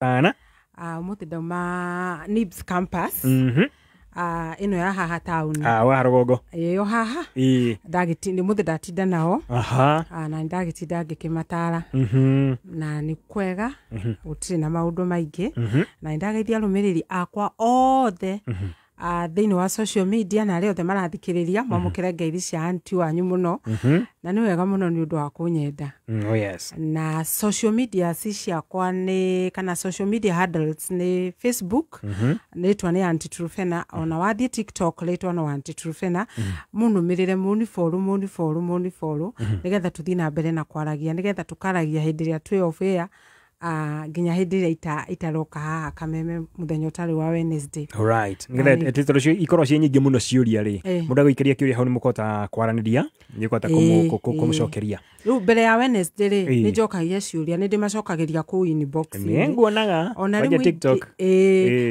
Kana Umuthi dauma Nibs campus. Ino ya haha town. Wa Rugongo. Yo haha. Ndagitinde muthi ndatinda nao. Na ndagitinda ngikimatara. Na ni kwega gutiri na maundu maingi. Na ndageithia rumiriri akwa othe. Thini wa social media na rĩothe marathikĩrĩria mamũkĩre ngeithi cia anti wanyu mũno na nĩ wega mũno nĩ ũndũ wa kũnyenda. Oh yes. Na social media ciakwa nĩ kana social media handles nĩ Facebook rĩtwa nĩ Aunty Trufena, ona wathiĩ TikTok rĩtwa no Aunty Trufena. Mũnũmĩrĩre mũni follow nĩgetha tũthiĩ na mbere na kwaragia, nĩgetha tũkaragia hĩndĩ ĩrĩa twĩ off air nginya hĩndĩ ĩrĩa itaroka haha kameme mũthenya ũtarĩ wa Wednesday. Alright. Nĩgetha tĩtoro cio ikorwo ciĩ nyingĩ mũno ciũria rĩ. Mũndũ agũikĩria kĩũria hau nĩ mũkota kwaranĩria, nĩ ũkota kũmũcokeria. Rĩu mbere ya Wednesday rĩ nĩ njokagia ciũria, nĩ ndĩmacokagĩria kũu inbox. Nĩ nguonaga kwa TikTok.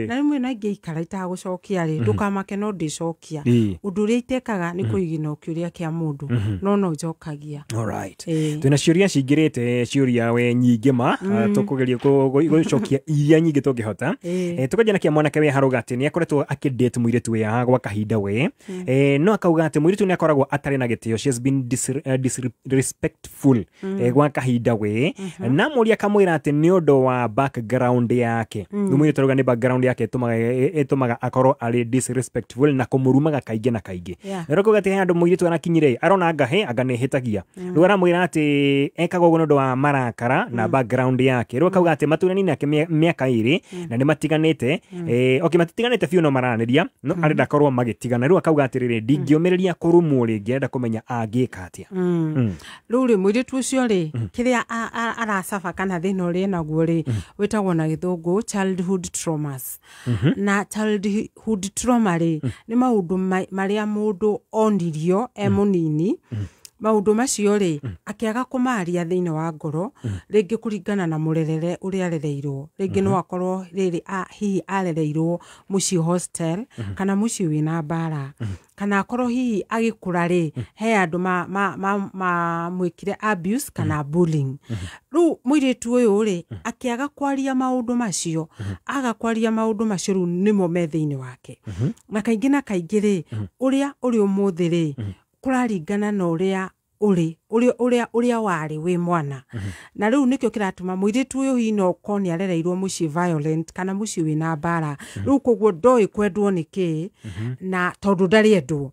Na rĩmwe na ingĩ ikara itagũcokia rĩ ndũkamake no ndĩcokia. Ũndũ ũrĩa itekaga nĩ kũigina kĩũria kĩa mũndũ no njokagia. Alright. Twĩna ciũria cingĩrĩte ciũria we nyingĩ ma tukugeria gucokia iria nyingi tungihota. Tukajana kia mwanake we haruga ati ni akoretwo akidate muiritu we gwa kahinda we. No akauga ati muiritu ni akoragwo atari na gitio, she has been disrespectful gwa kahinda we. Na muria kamwira ati ni undu wa background yake. Muiritu aruga ni background yake etumaga akorwo ari disrespectful na kumurumaga kaingi na kaingi. Rero kuga ati handu muiritu anakinyire arona ngahe agane hitagia. Rugara mwira ati ekaga ugo ndu wa marakara na background yake. Rero kauga ati maturani nake miaka iri na ni matiganite matitiganite fiu no maranĩria no arenda korwo magitigana. Rero kauga ati riri ndingĩũmĩrĩria kũrumwo rĩngĩ arenda kũmenya angĩka atia. Rĩu rĩ mũirĩtu ũcio rĩ kĩrĩa aracaba kana thĩna ũrĩa naguo rĩ wĩtagwo na gĩthũngũ childhood traumas. Na childhood trauma rĩ nĩ maũndũ marĩa mũndũ onirio mũnini. Maundu macio ri akiaga kumaria thiini wa ngoro ringi kuringana na murerere uria arereirwo ringi no akorwo riri hihi arereirwo muci hostel kana muci wina bara kana akorwo hihi agikura ri he andu mwikire abuse kana bullying. Ru muiritu uyu ri akiaga kwaria maundu macio agakwaria maundu macio ru nimo me thiini wake. Na kaingi na kaingi ri uria uri umuthi ri kuraringana na uria wari we mwana. Na riu nikyo kiratuma muiritu uyu hino koni arereirwo muci violent kana muci wina bara. Riu koguo ndoi kwendwo niki na tondu ndari endwo.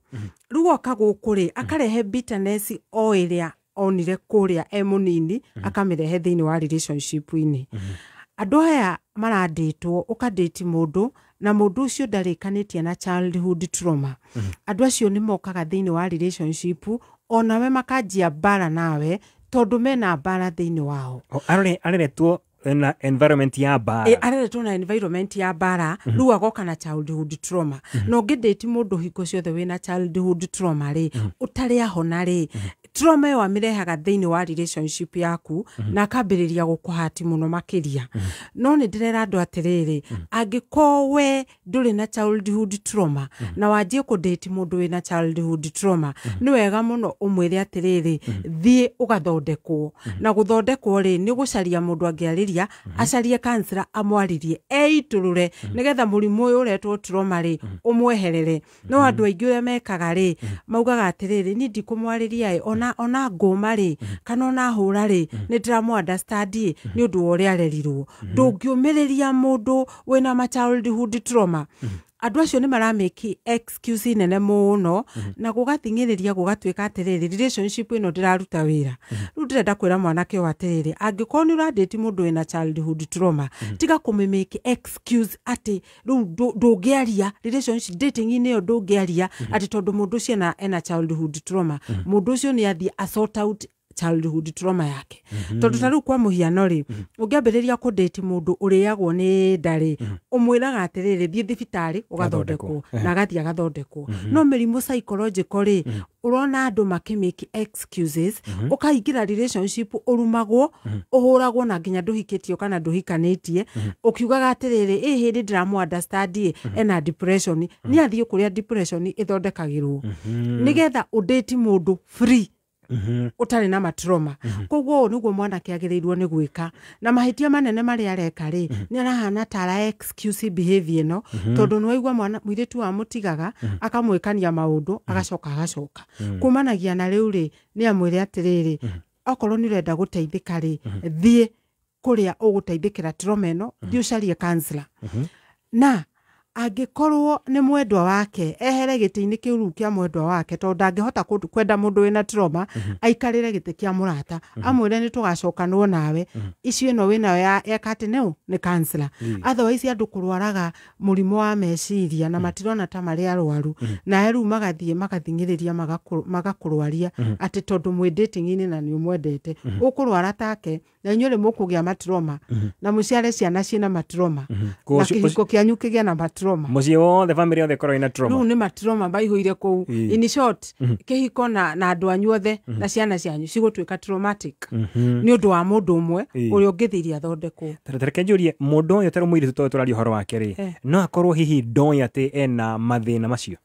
Riu akagukuri akarehe bitterness o iria onire kuria munini akamirehe thiini wa relationship ini. Andu aya maraditwo ukadate mundu na mundu ucio ndarikanitie na childhood trauma. Andu acio ni mokaga thiini wa relationship onawe makanjia bara nawe tondu mena bara thiini wao. Areretwo na environment ya bara. Areretwo na environment ya bara riu agoka na childhood trauma. No ngidate mundu hiko ciothe wina childhood trauma ri utari ahona ri trauma yo amirehaga thiini wa relationship yaku na kambiriria gukuhati muno makiria. No ni ndirera andu atiriri angikowe nduri na childhood trauma na wajie kudate mundu wina childhood trauma ni wega muno umwire atiriri thie ugathondekwo. Na guthondekwo ri ni gucaria mundu angiariria acarie counselor amwaririe eiturure nigetha murimu uyu uretwo trauma ri umweherere. No andu aingi uria mekaga ri maugaga atiriri ni ndikumwariria ona ngoma ri kana ona hura ri ni ndiramu understand ni undu uria arerirwo. Ndungiumiriria mundu wina ma childhood trauma. Andu acio ni marameki excuse nene muno na gugathingiriria gugatwika atiriri relationship ino ndiraruta wira. Riu ndirenda kwira mwanake wa atiriri angikorwo ni uradate mundu wina childhood trauma tiga kumemeki excuse ati riu ndungiaria relationship dating ini yo ndungiaria ati tondu mundu ucio ena childhood trauma. Mundu ucio ni athi sort out childhood trauma yake. Tondu taru kwa muhiano ri ungiambiriria kudate mundu uriagwo ni ndari umwiraga atiriri thie thibitari ugathondekwo na agathia agathondekwo. No mirimu psychological ri urona andu makimeki excuses ukaingira relationship urumagwo uhuragwo na nginya nduhikitio kana nduhikanitie ukiugaga atiriri hindi ndiramu understand ena depression ni athie kuria depression ithondekagirwo nigetha udate mundu free utari na matroma koguo niguo mwana kiagirirwo ni gwika na mahitia manene mari areka ri ni arahana tara excuse behavior no tondu nwaigwa mwana mwiretu wa mutigaga akamwikania maundu agacoka kumanagia na riu ri ni amwire atiriri okorwo ni urenda guteithika ri thie kuria uguteithikira troma ino thie ucarie counselor na angikorwo ni mwendwa wake ehere giti-ini kiu kia mwendwa wake tondu angihota kwenda mundu wina trauma aikarire giti kia murata amwire ni tugacokanwo nawe icio ino wina ya katineu ni counselor otherwise andu kurwaraga murimo wa meciria na matirona ta mari arwaru na eru magathingiriria magakurwaria ati tondu mwi dating-ini na ni umwendete ukurwara take na inyure mukugia matroma na muciare ciana cina matroma na kihiko kianyu kigia na matroma mucie wothe family yothe korwo ina trauma no ni matroma baihuire ku in short kihiko na andu anyu othe na ciana cianyu cigutwika traumatic ni undu wa mundu umwe uri ungithiria thondeko tareke njurie mundu uyu tero mwiri turario horo wake ri no akorwo hihi ndoi ati ena mathina macio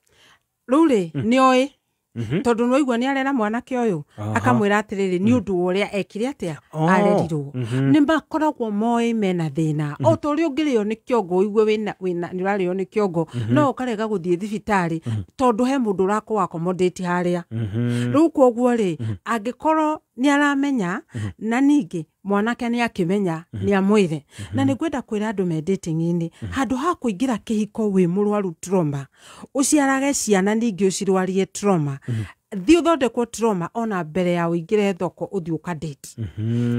ruri ni oi tondu noigwa ni arera mwanake uyu akamwira atiriri ni undu uria ekire atia arerirwo ni makoragwo moi mena thina o tori ungirio ni kiongo igwe wina ni rario ni kiongo no ukarega guthie thibitari tondu he mundu urako accommodate haria riu koguo ri angikorwo ni aramenya na ningi mwanake ni akimenya ni amwire na ni gwenda kwira andu me dating-ini handu ha kuingira kihiko wi murwaru trauma uciarage ciana ningi ucirwarie trauma thio thondekwo trauma ona mbere ya uingire thoko uthio ka date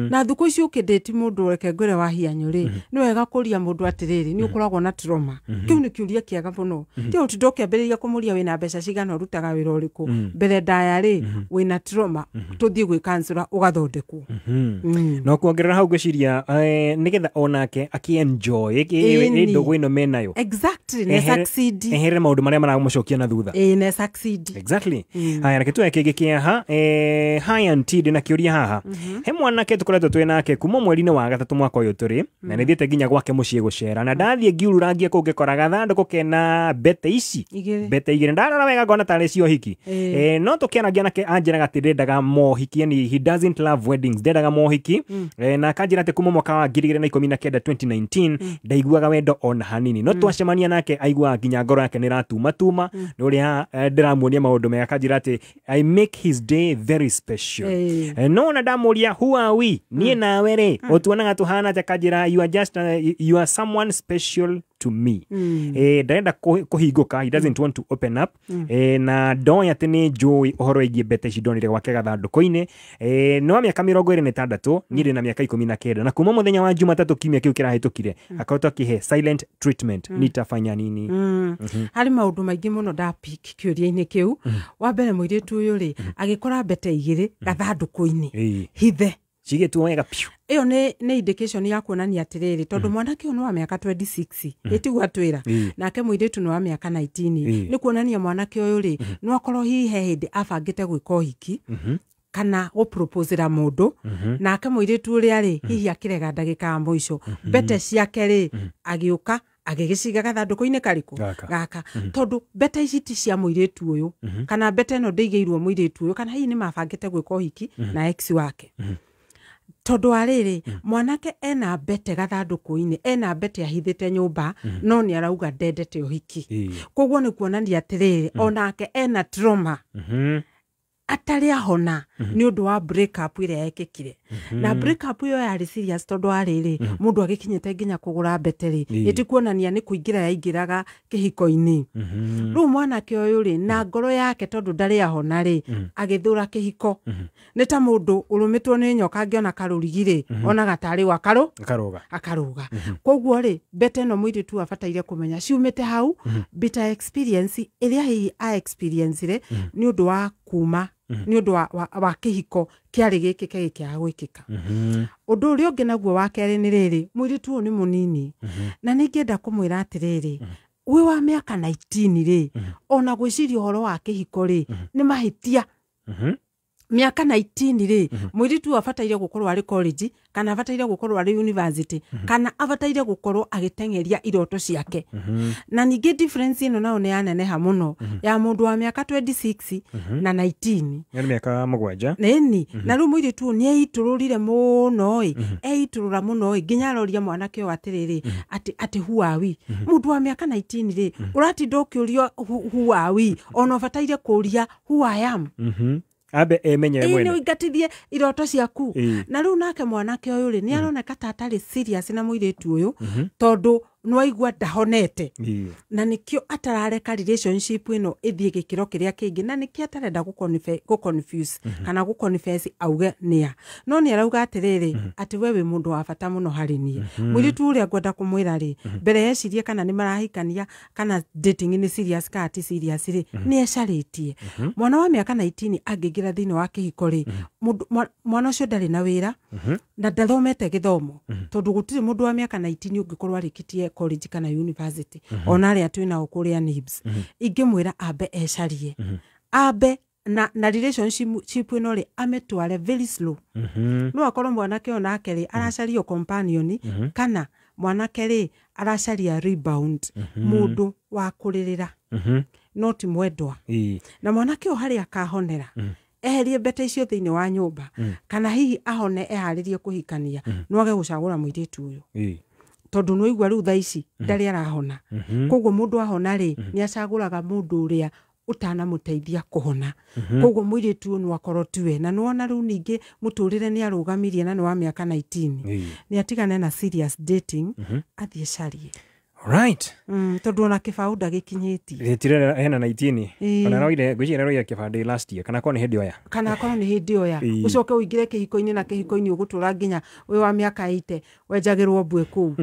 na thuko icio ukidate mundu reke ngwire wa hianyu ri ni wega kuria mundu atiriri ni ukoragwo na trauma kiu ni kiuria kiaga muno ti utidoke mbere kumuria wina mbeca cigana urutaga wira uriku mbere ndaya ri wina trauma tuthie gwi counselor ugathondekwo no kuongerera hau gwiciria nigetha onake akienjoy ndogo ino menayo exactly ne succeed ehere maundu maria maramucokia na thutha ne succeed exactly haya kitu yake kiaha haya ntidi na kiuria haha he mwanake tukoretwo twi nake kuma mweri-ini wa gatatu mwaka uyu turi na nithiete nginya gwake mucii gucera na ndathie ngiururangia kungikora gathanduku kena bete ici bete igire ndarora wega ngona tari cio hiki no tukianagia nake anjiraga ati ndendaga mohiki yani he doesn't love weddings ndendaga mohiki na kanjira ati kuma mwaka wa 2019 2019 ndaiguaga wendo ona hanini no twacemania nake aigua nginya ngoro yake niratuma nuria ndiramuonia maundu mega kanjira ati I make his day very special. No na damuria who are we? Nie nawe re. Otuonaga tuhana ta kanjira you are just you are someone special to me. Ndaenda kuhinguka, he doesn't want to open up. Na ndoi ati ni njui uhoro igie bete cidonire gwake gathanduku-ini. No miaka 26 nyiri na miaka 19 na kuma muthenya wa Jumatatu kimia kiu kirahitukire akoto kihe silent treatment nitafanya nini? Hari maundu maingi muno da pick kiuria-ini kiu wa mbere muiritu uyu ri agikora bete igiri gathanduku-ini hithe cigetu wega piu iyo ni indication ya kuonania atiriri tondu mwanake uyu ni wa miaka 26 itigwa twira nake muiritu ni wa miaka 19 ni kuonania mwanake uyu ri no akorwo hihe hindi abangite gwika uhiki kana guproposera mundu nake muiritu uria ri hihi akirega ndagika ya muico bete ciake ri agiuka agigiciga gathanduku-ini kariku gaka tondu bete ici ti cia muiritu uyu kana bete no ndeigeirwo muiritu uyu kana hihi ni mabangite gwika uhiki na ex wake tondu ariri mwanake ena bete gathanduku-ini ena bete ahithite nyumba no ni arauga ndendete uhiki koguo ni kuonania atiriri onake ena trauma atari ahona ni undu wa break up ire yekekire na break up iyo yari serious tondu ariri mundu agikinyete nginya kugura beteri itikuonania ni kuingira yaingiraga kihiko-ini ru mwanake uyu ri na ngoro yake tondu ndari ahona ri agithura kihiko ni ta mundu urumitwo ni nyoka ngiona karurigire ona gatari wa akaruga koguo ri bete no mwiri tu afataire kumenya ciumite hau bitter experience iria hi a experience ri ni undu wa kuma ni undu wa kihiko kiari giki kia gwikika undu uria ungi naguo wa keri ni riri mwiritu ni munini na ningienda kumwira atiriri wi wa miaka 19 ri ona gwiciria horo wa kihiko ri ni mahitia miaka 19 ri mwiritu abataire gukorwo ari college kana abataire gukorwo ari university kana abataire gukorwo agitengeria iroto ciake na ningi difference ino nao ni yaneneha muno ya mundu wa miaka 26 na 19 yani miaka mugwanja neni na ru mwiritu ni eitururire muno eiturura muno nginya aroria mwanake o atiriri ati huawi mundu wa miaka 19 ri urati ndokiurio huawi ono abataire kuria who I am abe emenye mwene ino igatithie iroto ciaku na riu nake mwanake uyu ri ni aroneka tatari serious na muiritu uyu tondu nwaigua ndahonete na nikio atarareka relationship ino ithie gikiro kiria kingi na nikio atarenda go confuse kana go confess auge nia no ni arauga atiriri ati wewe mundu wa bata muno hari nie mwiritu uria ngwenda kumwira ri mbere yecirie kana ni marahikania kana dating ni serious ka ati serious ri ni ecaritie mwana wa miaka 19 angigira thini wa kihiko ri mwana ucio ndari na wira na ndathomete githomo tondu gutire mundu wa miaka 19 ungikorwa rikitie college kana university ona ria twina okuria nibs ingimwira ambe ecarie ambe na relationship ino ri ametware very slow no akorwo mwanake ona akeri aracario companion kana mwanake ri aracaria rebound mundu wa kuririra not mwendwa na mwanake o hari akahonera eherie mbete icio thiini wa nyumba kana hihi ahone eharirie kuhikania no age gucagura muiritu uyu tondu no igwa riu tha ici ndari arahona koguo mundu ahona ri ni acaguraga mundu uria utana muteithia kuhona koguo muiritu no akorwo tuwe na nuona riu ningi muturire ni arugamirie na ni wa miaka 19 ni atigane na serious dating athie carie right tondu na kibauda gikinyiti retire hena 19 ona roire gwicira roire kibande last year kana kone hindi oya ucoke uingire kihiko-ini na kihiko-ini ugutura nginya we wa miaka 80 wenjagirwo mbue ku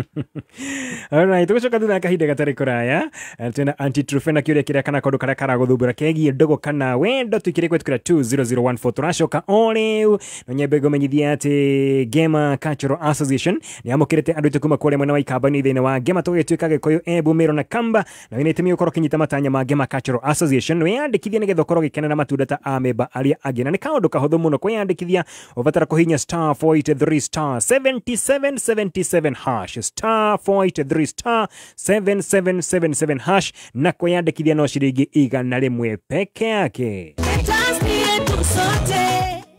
alright tugucoka thutha kahinda gatari kuraya tena anti-trufe kiuria kiria kana kondu karia karaguthumbura kegie ndogo kana wendo tukire gwetukira 20014 turacoka oriu no nyembe gomenyithia ati Gema Cultural Association ni amukirite andu tukuma kule mwena wa ikambani thine wa Gema tugituika Gikuyu Embu Meru na Kamba na wina itemi ukorwo kinyita matanya ma Gema Cultural Association wiyandikithia nigetha ukorwo gikenera matundata ameba aria angi na ni kaundu kahuthu muno kwiyandikithia ubatara kuhinya star 483 star 7777 hash star 483 star 7777 hash na kwiyandikithia no ciringi igana rimwe peke yake.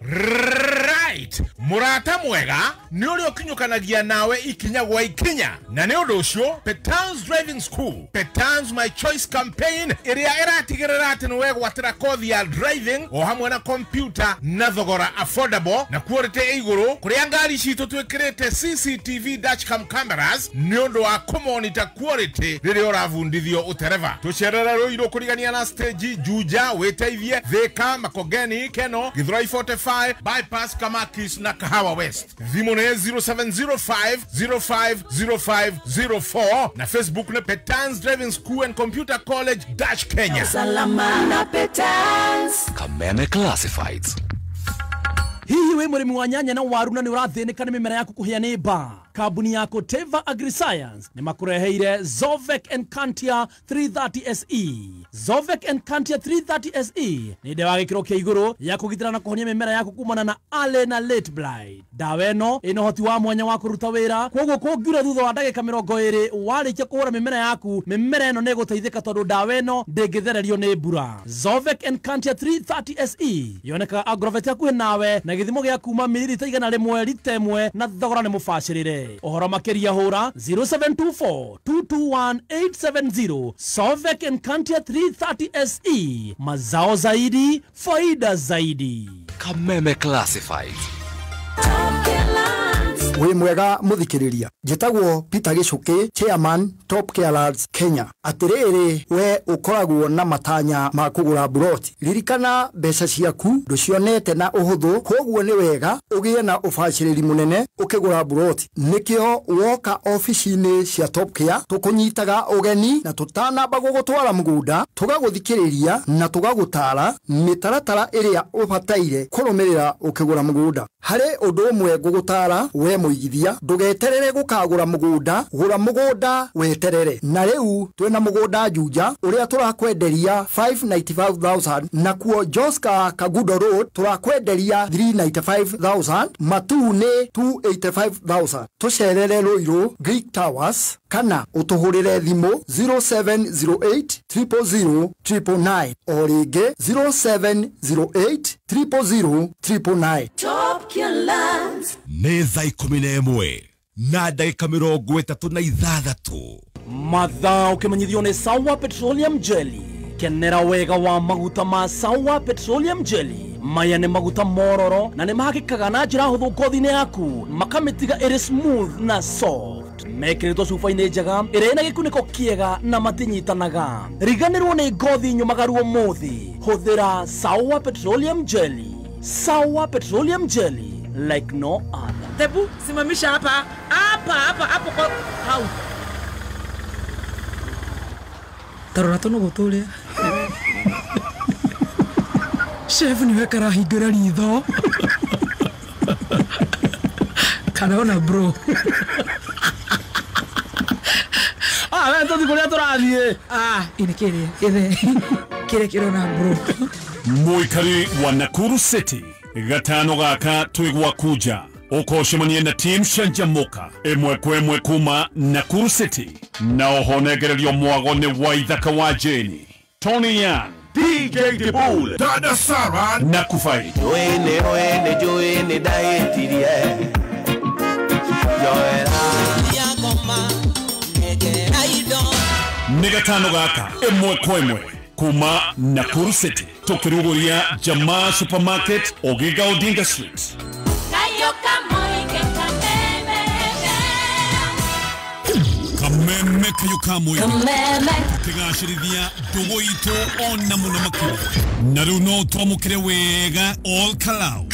Right, murata mwega ni uri okinyukanagia nawe ikinya gwa ikinya na ni undu ucio Petans Driving School Petans My Choice campaign iria iratigirira ati ni wegwatira kothi ya driving o hamwe na computer na thogora affordable na quality iguru kuria ngari citu twikirite CCTV dashcam cameras ni undu wa kumonita quality riria uravundithio utereva tucerera ruiru kurigania na stage Juja Weteithie Thika Makogeni Keno Githurai 45 bypass Kamakis na Kahawa West. Thimone 0705050504 na Facebook na Petans Driving School and Computer College Dash Kenya. Salama na Petans. Kameme Classifieds. Hihi we murimi wa nyanya na waru na ni urathinika ni mimera yaku kuhia ni ba kabuni yako Teva Agriscience ni makureheire Zovec Encantia 330 SE. Zovec Encantia 330 SE ni dawa gikiro kia iguru ya kugitira na kuhonia mimera yaku kumana na ale na late blight. Dawa eno ino hoti wa mwanya wa kuruta wira koguo kungira thutha wa ndagika 20 warikia kuhura mimera yaku mimera eno ni guteithika tondu dawa eno ndingithererio ni mbura. Zovec Encantia 330 SE yoneka Agrovet yaku nawe na githimo gia kuma mililita igana rimwe lita imwe na thogora ni mubashirire. Ohoro makeria hura 0724221870. Zovec Encantia 330 SE, mazao zaidi, faida zaidi. Kameme Classified. We mwega muthikiriria njitagwo Peter Gicuki chairman Top Care Lads Kenya. Atiriri we ukoragwo na matanya ma kugura buroti ririkana mbeca ciaku nducionete na uhuthu koguo ni wega ugie na ubaciriri munene ukigura buroti nikio woka office-ini cia Top Care tukunyitaga ugeni na tutanamba gugutwara mugunda tugaguthikiriria na tugagutara mitaratara iria ubataire kurumirira ukigura mugunda hari undu umwe gugutara we muigithia ndugeterere gukagura mugunda gura mugunda weterere na riu twina mugunda Juja uria turakwenderia 595,000 na kuo Joska Kagudo Road turakwenderia 395,000 Matune 285,000 tucerere Ruiru Greek Towers kana utuhurire thimu 0708 000 999 o ringi 0708 000 999. Top your lands. Nĩ thaa 11 na ndagĩka 36 mathaa ũkĩmenyithio nĩ Sawa Petroleum Jelly. Kenera wega wa maguta ma Sawa Petroleum Jelly. Maya nĩ maguta mororo na nĩ mahakĩkaga na njĩra hũthũ ngothi-inĩ yaku makamĩtiga ĩrĩ smooth na soft. Mekĩrĩtwo cuba-inĩ njega ĩrĩa ĩna gĩkunĩko kĩega na matinyitanaga. Riganĩrwo nĩ ngothi nyũmagaru ũmũthĩ. Hũthĩra Sawa Petroleum Jelly. Sawa Petroleum Jelly, like no other. Tebu, simamisha hapa. Hapo kwa hau. Tarora tono gutule. Chef niwe karahingĩra ritho. Kanaona bro. Wewe ndio kulia tũrathiĩ. Inikire. Kire kirona bro. Muikari wa Nakuru City gatano gaka twigwa kuja ukoshimanie na team Shanjamoka emwe kwemwe kuma Nakuru City na ohonegererio mwago ni Waithaka wa Jeni Tony Young DJ Dibul Dada Sara na Kufai Joene daetirie Joera ni gatano gaka emwe kwemwe kuma Nakuru City tukiruguria Jamaa Supermarket Ogiga Odinga Street Kameme kayukamwe tigashirithia ndugu itu ona muno makuru na riu no twamukire wega all kalau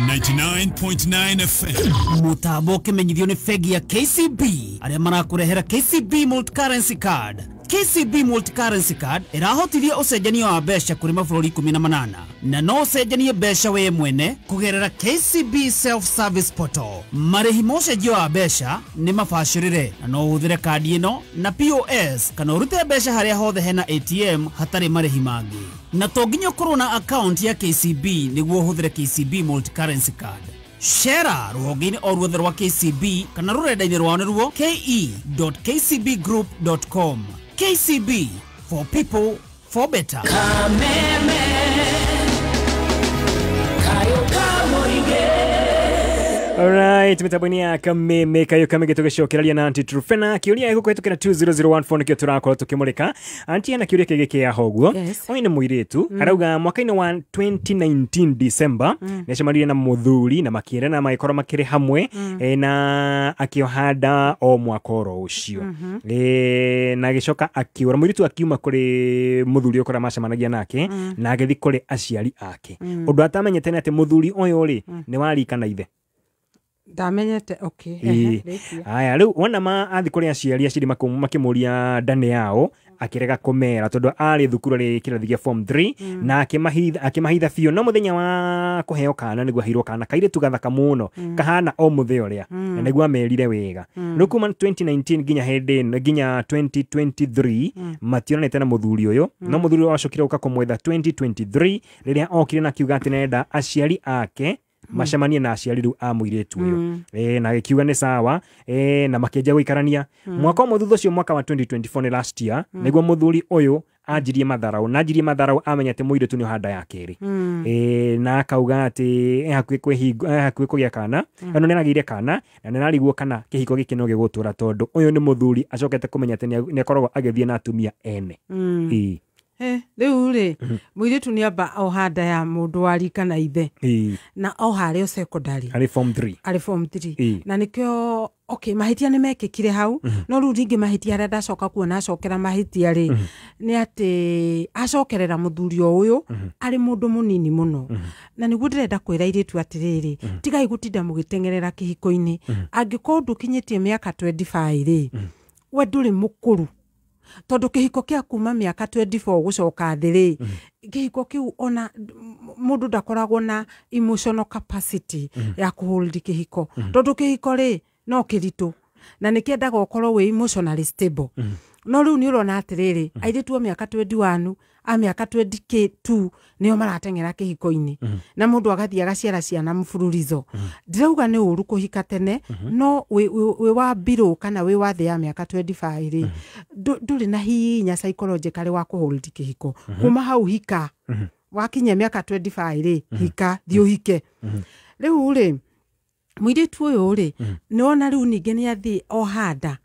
99.9 FM mutambo kimenyithio ni fegi ya KCB aria marakurehera KCB multi-currency card. KCB multi-currency card irahotithia ucenjania wa mbeca kuri mabũrũri 18 na no ucenjanie mbeca we mwene kugerera KCB self-service portal. Marĩhi ma ũcenjio wa mbeca nĩ mabacĩrĩre na no ũhũthĩre kadi ĩno na POS kana ũrute mbeca harĩa hothe hena ATM hatarĩ marĩhi mangĩ. Na to nginya ũkorwo na account ya KCB nĩguo ũhũthĩre KCB multi-currency card. Share rũhonge-inĩ o ruothe rwa KCB kana rũrenda-inĩ rwao nĩruo ke.kcbgroup.com. KCB, for people, for better. Kameme Alright, mitaboni ya Kameme kayo kame gitugicokeraria na Auntie Trufena kiuria igukwetũkĩra 2001 nikio turakorwo tukimurika. Auntie ana kiuria kĩgĩkĩ ya hogwo oĩ nĩ mũirĩtu arauga mwaka-inĩ wa 2019 December nĩacemanirie na mũthuri na makĩrana magĩkorwo makĩrĩ hamwe na akĩohanda o mwaka oro ũcio na agĩcoka akiura mũirĩtu akiuma kũrĩ mũthuri ũkora macemanagia nake na agĩthi kũrĩ aciari ake. Ũndũ atamenyete nĩ atĩ mũthuri ũyũ rĩ nĩ warika na ithe. Ndamenyete okay. Aya riu wona ma athi kuri aciari aciri makimuria ndane yao akirega kumera tondu ari thukuru ri kirathi gia form 3 na akimahitha biũ no muthenya wa kuheo kana niguo ahirwo kana kaire tugathaka muno kahana o muthenya uria na niguo amerire wega no kuma 2019 ginya hende ginya 2023 mationete na muthuri uyu no muthuri wacokire uka kumwetha 2023 riria okire na kiuga ati nenda aciari ake macemanie na aciari riu a mũirĩtu ũyũ na gĩkiuga nĩ sawa na makĩenja gũikarania mwaka ũmwe thutha ũcio mwaka wa 2024 ni last year nĩguo mũthuri ũyũ anjirie matharau amenya atĩ mũirĩtu nĩ ohanda ya kerĩ na akauga atĩ hakuhĩ kũgĩa kana no nĩaragĩire kana na nĩararigwo kana kĩhiko gĩkĩ no gĩgũtũra tondũ ũyũ nĩ mũthuri acokete kũmenya atĩ nĩakoragwo agĩthiĩ na atumia ene Riu ri mũirĩtu nĩ amba ohanda ya mũndũ wa rika na ithe na oharĩ o secondary arĩ form 3 na nĩkĩo okay mahĩtia nĩ mekĩkire hau no rĩu ringĩ mahĩtia arĩa ndacoka kuona acokera mahĩtia rĩ nĩ atĩ acokerera mũthuri o ũyũ arĩ mũndũ mũnini mũno na nĩguo ndĩrenda kwĩra airĩtu atĩrĩrĩ tigai gũtinda mũgĩteng'erera kĩhiko-inĩ angĩkorwo ndũkinyĩtie mĩaka 25 rĩ we ndũrĩ mũkũru tondu kihiko kia kuma miaka 24 gucoka thiri kihiko kiu ona mundu ndakoragwo na emotional capacity ya kuhold kihiko tondu kihiko ri no kiritu na nikiendaga ukorwo we emotionally stable no riu ni urona atiriri airitu miaka 21 a miaka 22 nio maratengera kihiko-ini na mundu agathia gaciara ciana mfururizo ndirauga ni uru kuhika tene no we wa biro kana we wa thia miaka 25 ri nduri na hinya psychologically wa kuhold kihiko kuma hau hika wakinya miaka 25 ri hika thio hike riu ri muiritu uyu ri niona riu ninge ni athi o handa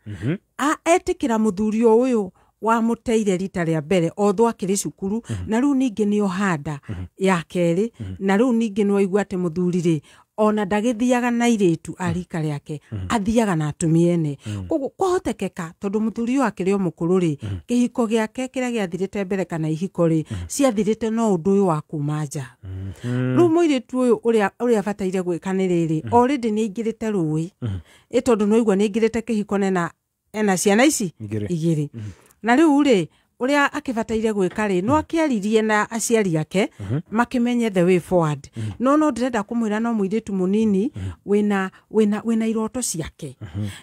etikira muthuri uyu wa muteire rita ria mbere otho akiri cukuru na riu ninge ni o handa ya keri na riu ninge no igua ate muthuri ri ona ndagithiaga na iritu arika riake athiaga na atumiene koguo kwahotekeka tondu muthuri uyu akiri o mukuru ri kihiko giake kiria giathirite mbere kana ihiko ri ciathirite no undu uyu wa kumanja riu muiritu uyu uria bataire gwika ni riri already ni ingirite rui tondu no igua ni ingirite kihiko ena ciana ici igiri na riu ri uria akibataire gwika ri no akiaririe na aciari ake makimenye the way forward no ndirenda kumwira no muiritu munini wina iroto ciake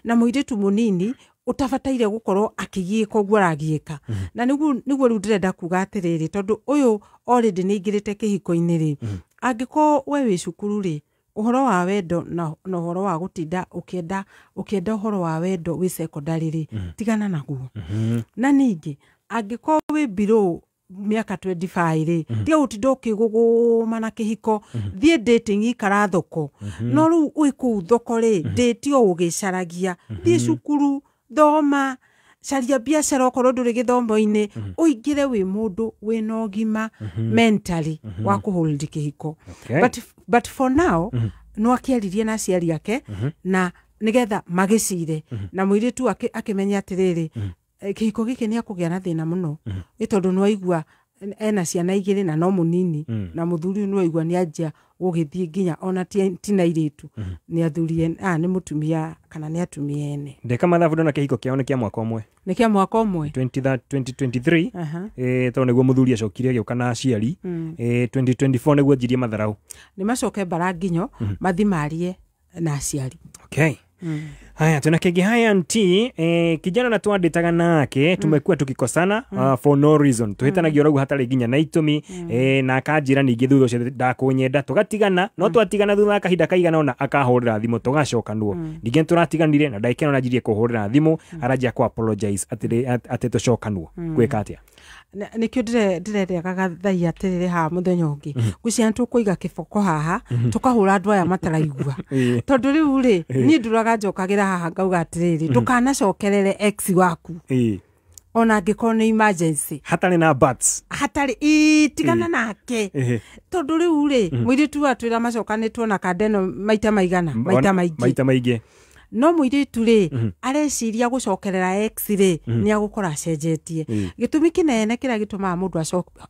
na muiritu munini utabataire gukorwo akigika uguo aragiika na niguo riu ndirenda kuga atiriri tondu uyu already ni ingirite kihiko-ini ri angiko we wi cukuru ri uhoro wa wendo na uhoro wa gutinda ukienda uhoro wa wendo wi secondary ri tigana naguo na ningi angiko we biro miaka 25 ri tiga utinda ukiguguma na kihiko thie dating ikara thoko no riu wi ku thoko ri date o ugicaragia thie cukuru thoma caria biacara okorwo nduri githomo-ini uingire wi mundu wina ugima mentally wa kuhold kihiko but for now no akiaririe na aciari ake na nigetha magicire na muiritu akimenya atiriri kihiko giki ni akugia na thina muno itondu no aigua ena ciana igiri na no munini na muthuri no aigua ni anjia gugithie nginya ona tina iritu ni athurie ni mutumia kana ni atumia ene ndeka mathabu ndona kihiko kiao ni kia mwaka umwe 2023 to niguo muthuri acokire gioka na aciari 2024 niguo njirie matharau ni macoke baranginyo mathimarie na aciari okay haya tunakege haya nti kijana na twanditaga nake tumekuwa tukikosana for no reason tuhitanagia rogu hatari ginya na itumi na akajira ningi thutha ucio ndakunyenda tugatigana no twatigana thutha kahinda kaigana ona akahurira thimu tugacokanwo ningi turatiganire na ndaikeno na njirie kuhurira thimu arajia ku apologize ati tucokanwo gwika atia nikio ndirerega thai atirire ha muthenya ungi gucia tukuiga kiboko haha tukahura andu aya mataraigua tondu riu ri ni nduraga njokagira haha ngauga atiriri ndukanacokerere ex waku ona ngiko ni emergency hatari na buts hatari tigana nake tondu riu ri muiritu atwira macokanitwo na kadeno maita maigi no muiritu ri areciria gucokerera ex ri ni agukora cenjetie gitumi kinene kira gituma mundu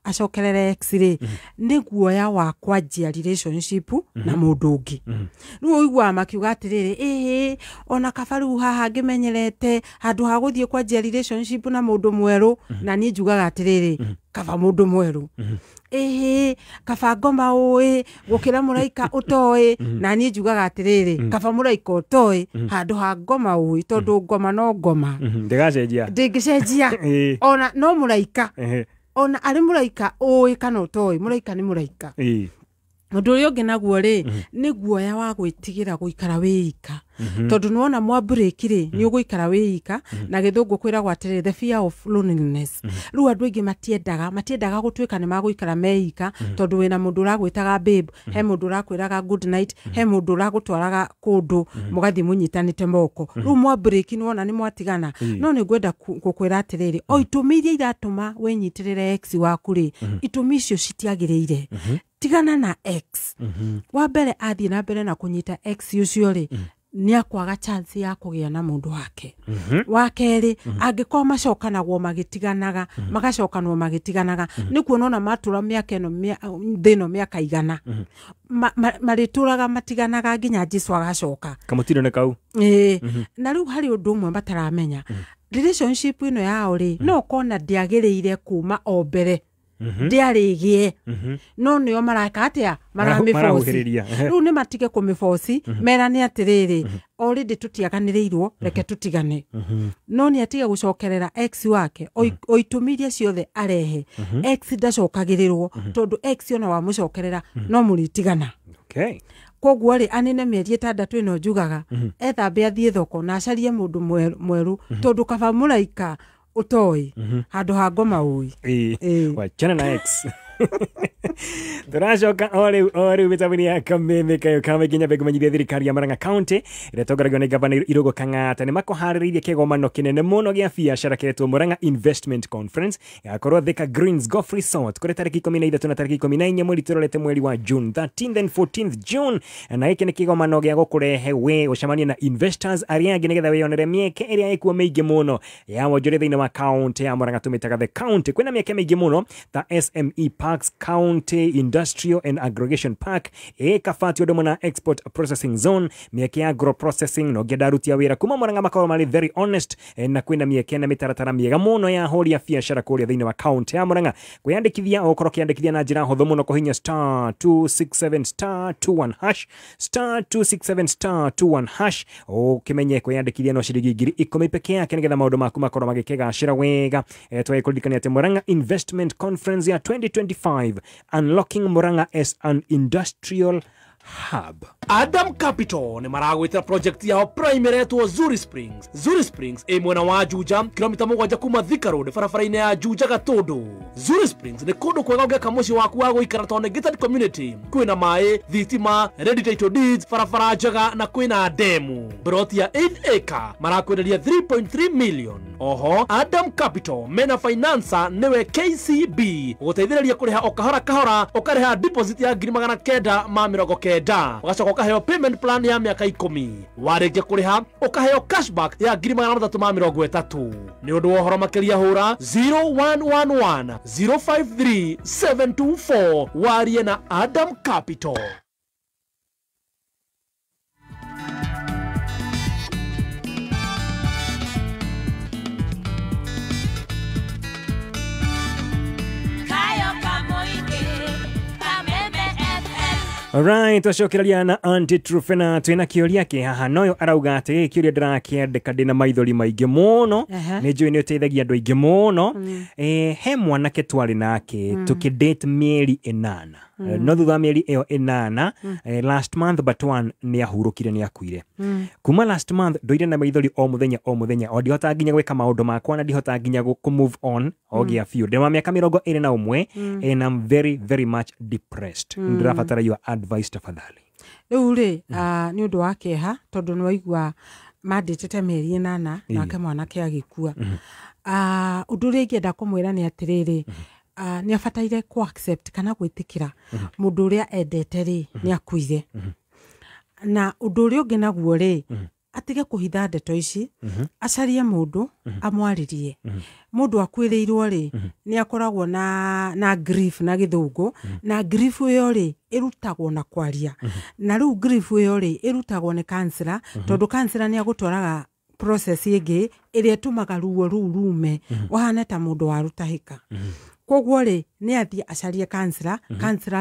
acokerere ex ri ni guoya wa kwanjia relationship na mundu ungi riu uigua makiuga atiriri ona kabaru haha ngimenyerete handu ha guthie kwanjia relationship na mundu mweru na ni njugaga atiriri kaba mundu mweru kaba ngoma ui gukira muraika utoi na ni njugaga atiriri kaba muraika utoi handu ha ngoma ui tondu ngoma no ngoma ndigicenjia ona no muraika ona ari muraika ui kana utoi muraika ni muraika undu uyu ungi naguo ri ni guoya wa gwitigira guikara wiika tondu nuona mwa break ri ni uguikara wiika na githungu kwira gwatirire the fear of loneliness riu andu aingi matiendaga gutwika ni maguikara meika tondu wina mundu uragwitaga babe he mundu urakwiraga good night he mundu uragutwaraga kundu mugathi munyitanite moko riu mwa break nuona ni mwatigana no ni gwenda gukwira atiriri o itumi iria iratuma wenyitirire ex waku ri itumi icio citiagirire tigana na ex wa mbere athie na mbere na kunyita ex ucio ri ni akwaga chance ya kugia na mundu wake wa keri angikoma macokanagwo magitiganaga magacokanwo magitiganaga ni kuonona matura miaka eno thino miaka igana marituraga matiganaga nginya Jesu agacoka kamutiro ne kau na riu hari undu umwe bataramenya relationship ino yao ri no kona ndiagiriire kuma o mbere ndiarigie no nio maraka atia maramifosi riu ni matige kumifosi merane atiriri already tutiaganirirwo reke tutigane no ni atige gucokerera ex wake oitumirie ciothe arehe ex ndacokagirirwo tondu ex ona wa mucokerera no muritigana. Okay. Koguo ri anene mieri 6 ino njugaga ethambe athie thoko na acarie mundu mweru tondu kaba muraika utoi handu ha ngoma ui wachana na ex. Turacoka ori bitabini ya kameme kayo kama ginya begumanyithia thirikari ya Murang'a County ire tongoragio ni gavana Irungu Kang'ata ni makuhariririe kigomano kinene muno gia biacara kiretwo Murang'a Investment Conference yakorwo Thika Greens Golf Resort kuri tariki 13 na tariki 14 mweri turorete mweri wa June 13th and 14th June na iki ni kigomano gia gukurehe we ucemania na investors aria angi nigetha wionere mieke iria ikuo mingi muno ya wonjore thiini wa county ya Murang'a tumitaga the county kwina mieke mingi muno ta SME Parks County Industrial and Aggregation Park kafati odo mona Export Processing Zone mieke agro processing no gedarutia wira kuma Murang'a makoro mali very honest na kwina mieke na mitaratara miega muno ya hori ya biacara kuria thiini wa county ya Murang'a kwiyandikithia okoro kiandikithia na njira hotho muno kuhinya *267*21# *267*21# kimenye kwiyandikithia no ciringi 10,000 peke yake nigetha maundu maku makoro magikegacira wega twaikurikania ati Murang'a Investment Conference ya 2025 Unlocking Murang'a as an Industrial Hub. Adam Capital ni maragwita project yao primary to Zuri Springs. Zuri Springs mwena wa Juja kilomita 1 kuma Thika Road farafara-ini ya Juja Gatondo. Zuri Springs ni kundu kwega ugeka muci waku wa guikara tone gated community. Kwina mai, thitima, ready title deeds, farafara njega na kwina demu. Broti ya 8 acre marakwenderia 3.3 million. Oho, Adam Capital mena financer newe KCB guteithiriria kuriha okahora kahora ukareha deposit ya 990 ugacoka ukaheo payment plan ya miaka 10 warĩkia kuriha ukaheo cashback ya 330 ni undu wa horo makiria hura 0111 053 724 warie na Adam Capital. Alright, twacokeraria na Anti-Truth na twina kioria ki haha noyo arauga ati kioria ndirakiendeka ndina maithori maingi muno ni njui ni uteithagia andu aingi muno he mwanake twari nake tukidate mieri 8 no thutha mieri iyo 8 last month but one ni ahurukire ni akuire kuma last month ndoire na maithori o muthenya o ndihota nginya gwika maundu makwa na ndihota nginya ku move on ogia few ndema miaka 21 and I'm very very much depressed ndirabatara your advice tafadhali. Riu ri ni undu wa keha tondu ni waigua manditete mieri 8 nake mwanake agikua undu ri ngienda kumwira ni atiriri ni afataire ku accept kana gwitikira mundu uria endete ri ni akuire na undu uri ungi naguo ri atige kuhitha ndeto ici acarie mundu amwaririe mundu akwiriirwo ri ni akoragwo na grief na githungu na grief yo ri irutagwo na kwaria na riu grief yo ri irutagwo ni counselor tondu counselor ni agutwaraga process ingi iria tumaga ruo rume wahana ta mundu warutahika koguo ri ni athie acarie counselor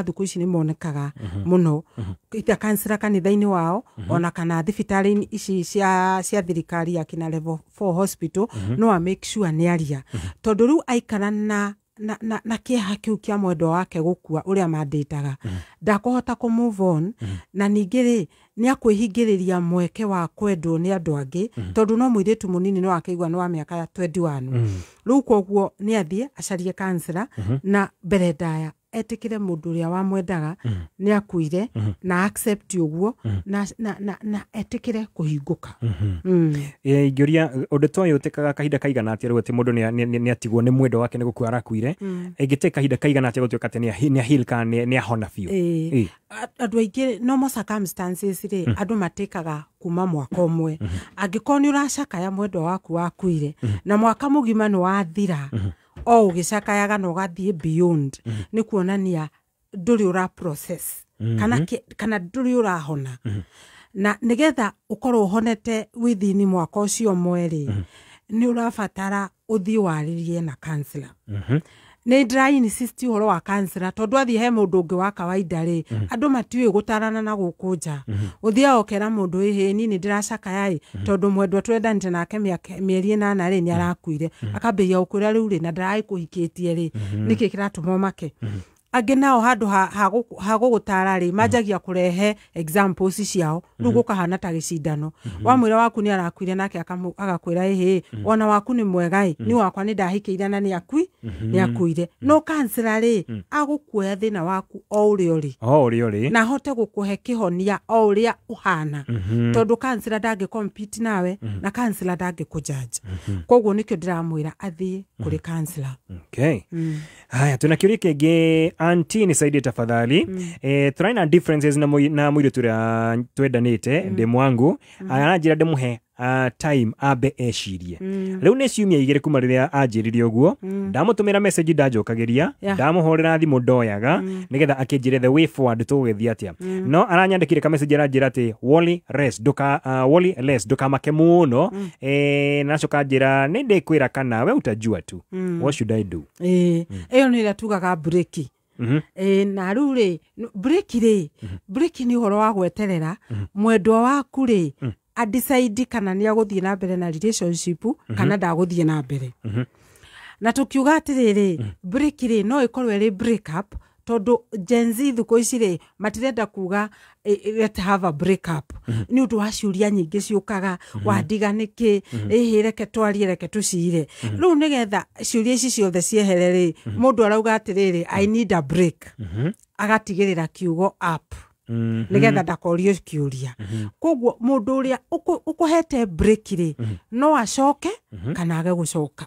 thuku ici ni monekaga muno ita counselor kanitha-ini wao ona kana thibitari ici cia thirikari ya kina level 4 hospital no a make sure ni aria tondu riu aikara na kieha kiu kia mwendo wake gukua uria manditaga ndakuhota ku move on na ningiri ni akwihingiriria mweke wa kwendwo ni andu angi tondu no muiritu munini no akaigwa no wa miaka 21 riu koguo ni athie acarie counselor na mbere ndaya etikire mundu uria wa mwendaga ni akuire na accept uguo na etikire kuhinguka ingiuria undu toyo utekaga kahinda kaigana atia ruti mundu ni atigwo ni mwendo wake ni gukua arakuire ingiteka kahinda kaigana atia gutuika ati ni heal kana ni ahona fiu andu aingi no circumstances ri andu matekaga kuma mwaka umwe angiko ni uracakaya mwendo waku wakuire na mwaka mugima no wathira o ugicakayaga no gathie beyond ni kuonania nduri ura process kana nduri urahona na nigetha ukorwo honete within mwaka ucio mweri ni urabatara uthi waririe na counselor ni dry insist horo wa counselor tondu athi he mundu ungi wa kawaida ri andu matiwe gutarana na gukunja uthia okera mundu ihe ni ndiracaka yai tondu mwendwa twendanite nake mieri 8 ri ni arakuire akambia ukura riu ri na ndarai kuhikitie ri niki kiratuma make angi nao handu ha gugutara ri manjagia kurehe examples ciao riu gukahana ta gicindano wamwira waku ni arakuire nake agakwira ehe ona waku ni mwega ni wakwa ni ndahikiire na ni akuire no counselor ri agukuoya thina waku o urio ri na hote gukuhe kihonia o uria uhana tondu counselor ndangi compete nawe na counselor ndangi kujudge koguo nikio ndiramwira athie kuri counselor. Okay. Haya tunakiuria kingi anti nisaidie tafadhali. Turaina differences na mwiri turia twendanite ndemu wangu anajira ndemuhe time abe ecirie riu ni ciumia igiri kuma riria anjiririe uguo ndamutumira message ndajokagiria ndamuhorera thimu ndoyaga nigetha akinjire the way forward tugithia atia no aranyandikire ka message aranjira ati Wally less doka make muno nacoka njira ni ndikwira kana we utajua tu what should I do eyo ni ratugaga break na rure break ni horo wa gweterera mwendwa waku ri a decide kana ni aguthie na mbere na relationship kana ndaguthie na mbere na tukiuga atiriri break ri no ikorwe ri break up tondu Gen Z thuko icire matirenda kuga let's have a break up ni undu wa ciuria nyingi ciukaga wandiga niki reke twarie reke tucire riu nigetha ciuria ici ciothe cieherere mundu arauga atiriri I need a break agatigirira kiugo up nigetha ndakorio kiuria koguo mundu uria ukuhete break ri no acoke kana age gucoka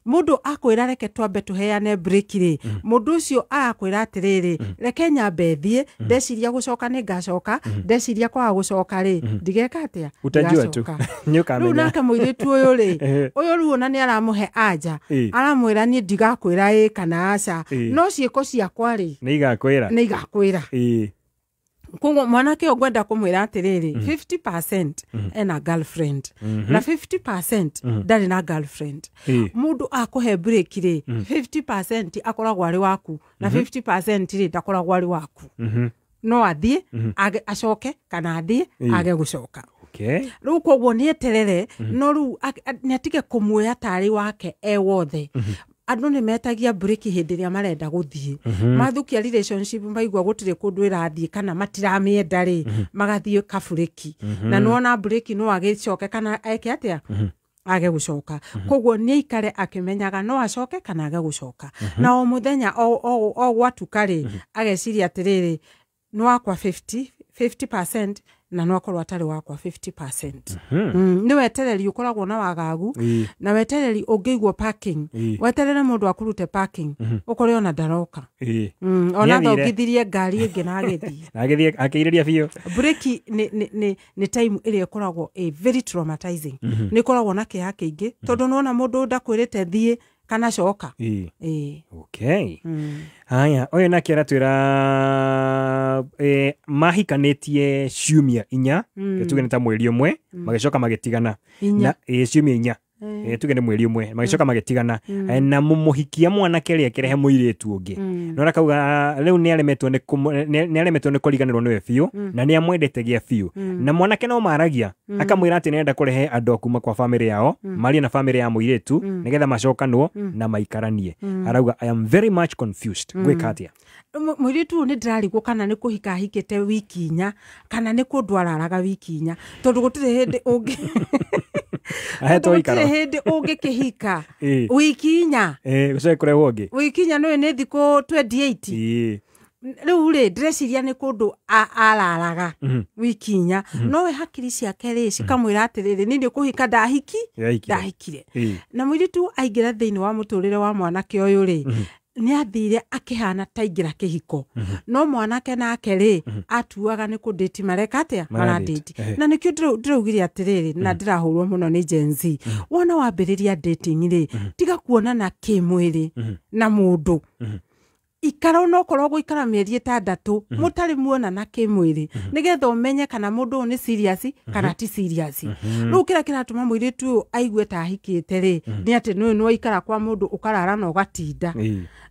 mundu akwira reke twambe tuheane break ri mundu ucio arakwira atiriri reke nyambe thie ndeciria gucoka ni ngacoka ndeciria kwa gucoka ri ndigeka atia utajua tu riu nake muiritu uyu ri uyu riu ona ni aramuhe anja aramwira ni ndigakwira kana aca no ciiko ciakwa ri ni igakwira Kungo mwanake ogwenda kumwira atiriri 50% ena girlfriend na 50% ndari na girlfriend mundu akuhe break ri 50% akoragwo ari waku na 50% ri ndakoragwo ari waku no athie acoke kana athie age gucoka riu koguo ni eterere no riu ni atige kumwoya tari wake wothe andu ni metagia break hindi ria marenda guthie mathukia relationship maigwa gutire kundu irathie kana matiramienda ri magathie kabureki na nuona break no agicoke kana eke atia age gucoka koguo ni ikare akimenyaga no acoke kana age gucoka na o muthenya o gwatuka ri ageciria atiriri no akwa 50% na no akorwo atari wakwa 50%. Ni wetereri ukoragwo na wagagu na wetereri ungeigwo parking weterere mundu akurute parking ukore ona ndaroka ona thogithirie ngari ingi na agithie akiriria biyo break ni time ile ikoragwo very traumatizing ni ikoragwo na kiha kingi tondu nona mundu ndakwirite thie kana coka okay haya oyo nakira twira mahikanetie ciumia 4 tugene ta mweri umwe magicoka magitigana na ciumia 4 tugene mweri umwe magicoka magitigana na mumuhikia mwanake ri ekerehe muiritu ungi nora kauga riu ni alemetwo ni kuriganirwo niwe fiu na ni amwendete gia fiu na mwanake no maragia akamwira ati nenda kurehe andu kuma kwa family yao mari na family ya muiritu nigetha macokanwo na maikaranie arauga I am very much confused gwikatia muiritu ni ndirarigwo kana ni kuhika hikite wiki 4 kana ni kundwararaga wiki 4 tondu gutire hindi ungi aheto ikaro hindi ungi kihika wiki 4 gucoke kurehwo ungi wiki 4 no ni thiku 28 riu ri ndreciria ni kundu araraga wiki 4 no we hakiri ciake ri cikamwira atiriri ni ndi kuhika ndahikire na muiritu aingira thiini wa muturire wa mwanake uyu ri ni athire akihana taingira kihiko no mwanake nake ri atuaga ni kudate mareka atia maradate na nikio ndiraugire atiriri na ndirahurwo muno ni Gen Z wona wambiriria dating ri tiga kuona na kimwiri na mundu ikara no korwo ikara mieri 6 mutari muona na kimwiri nigetha umenye kana mundu ni serious kana ti serious ru kira kiratuma mwiritu aigue ta hikite ri ni ati no ikara kwa mundu ukarara no gatinda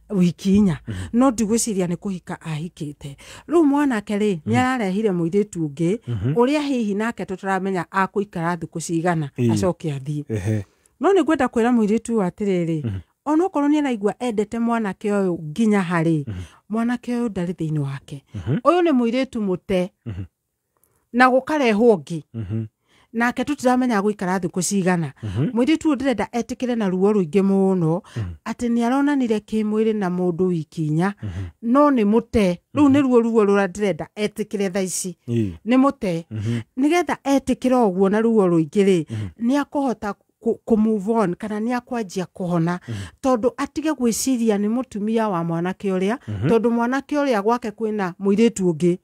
wiki 4 no ndigwiciria ni kuhika ahikite ru mwanake ri ni ararehire mwiritu ungi uria hihi nake tutaramenya akuikara thiku cigana acoke athii no ni gwenda kwira mwiritu atiriri ono korwo ni araigua endete mwanake uyu nginya hari mwanake uyu ndari thiini wake uyu ni mwiritu mute na gukarehwo ngi nake tutiramenya guikara thiku cigana mwiritu ndirenda etikire na ruo ruingi muno ati ni aronanire kimwiri na mundu wiki 4 no ni mute ru ni ruo rura ndirenda etikire thaici ni mute nigetha etikire oguo na ruo ruingi ri ni akuhota ku move on kana ni akwanjia kuhona tondu atige gwiciria ni mutumia wa mwanake uria tondu mwanake uria gwake kwina mwiritu ungi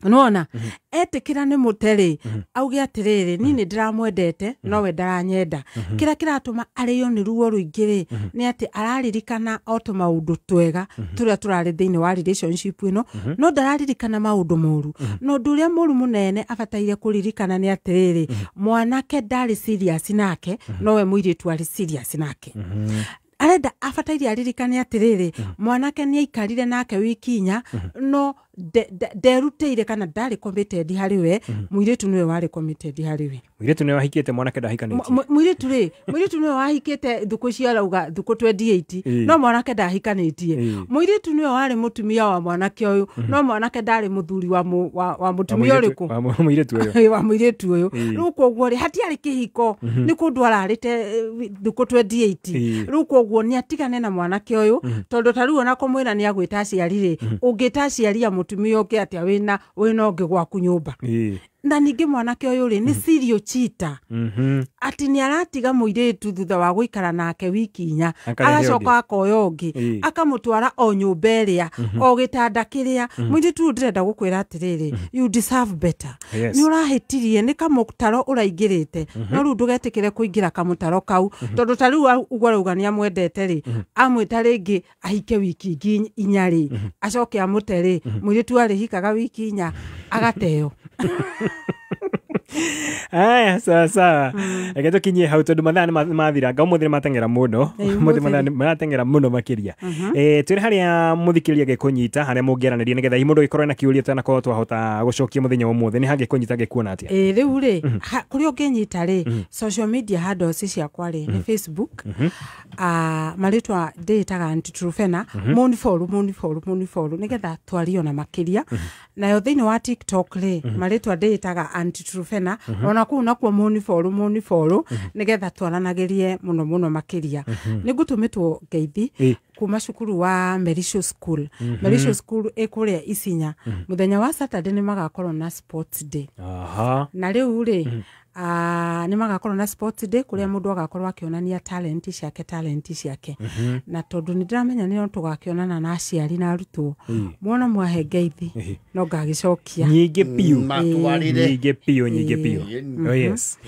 nona etikira ni muteri auge atiriri ni ndiramwendete no we ndaranyenda kira kiratuma ariyo ni ruo ruingiri ni ati araririkana auto maundu twega turia turari thiini wa relationship ino no ndararirikana maundu moru no nduria moru munene abataire kuririkana ni atiriri mwanake ndari serious nake no we mwiritu ari serious nake arenda abataire aririkane atiriri mwanake ni aikarire nake wiki 4 no nderuteire kana ndari committed hari we mwiritu niwe wari committed hari we mwiritu niwe wahikite mwanake ndahikanĩtie mwiritu niwe wahikite thuku ciarauga thuku 28 no mwanake ndahikanĩtie mwiritu niwe wari mutumia wa mwanake uyu no mwanake ndari muthuri wa mutumia uriku wa mwiritu uyu ruko guo ri hatiari kihiko ni kundu ararite thuku 28 ruko guo ni atigane na mwanake uyu tondu taruo na kumwira ni agwita aciari ri ungitaciaria mutumia uke atia wina ungi gwaku nyumba na ningi mwanake uyu ri ni serial cheater ati ni aratiga mwiritu thutha wa guikara nake wiki 4 agacoka akoya ungi akamutwara o nyumba iria o gitanda kiria mwiritu ndirenda gukwira atiriri you deserve better ni urahitirie ni kamutaro uraingirite no ru ndugetikire kuingira kamutaro kau tondu tariu ugwarauga ni amwendete ri amwita ringi ahike wiki 4 ri acoke amute ri mwiritu ari hikaga wiki 4 agateo aya sawa egeto kinye hau tondu mathani mathira nga muthire matengera muno muthire matengera muno makiria turi haria muthikiriria gekunyita haria mungiaraniria nigetha imundu ikorwe na kiuria tana ko twahota gucokia muthenya umuthe ni hage kunyita gekuona atia riu ri kuri unginyita ri social media handles ciakwa ri ni Facebook maritwa nditaga Aunty Trufena moni follow nigetha twario na makiria nayo thiini wa TikTok ri maritwa nditaga Aunty Trufena ona ku nakuo moni follow nigetha twaranagirie muno makiria nigutumitwo ngeithi kuma cukuru wa Merisho School Merisho School ekuria Isinya muthenya wa Saturday ni magakorwo na sports day na riu ri ni magakorwo na sports day kuria mundu agakorwo akionania talent ciake na tondu ni ndiramenya ni tugakionana na aciari na arutwo muona mwahe ngeithi no ngagicokia nyingi piu oh yes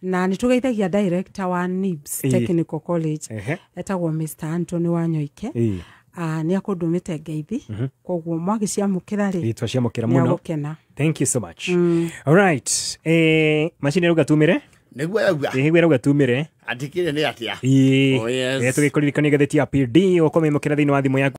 na ni tugeithagia director wa NIBS Technical College etagwo Mr. Anthony Wanyoike ni akundumite ngeithi koguo mwagiciamukira ri twaciamukira muno thank you so much all right machine ruga tumire niguo ruga tumire atikire ni atia oh yes tugikorikania gatheti ya PD ukomemukira thiini wa thimu yaku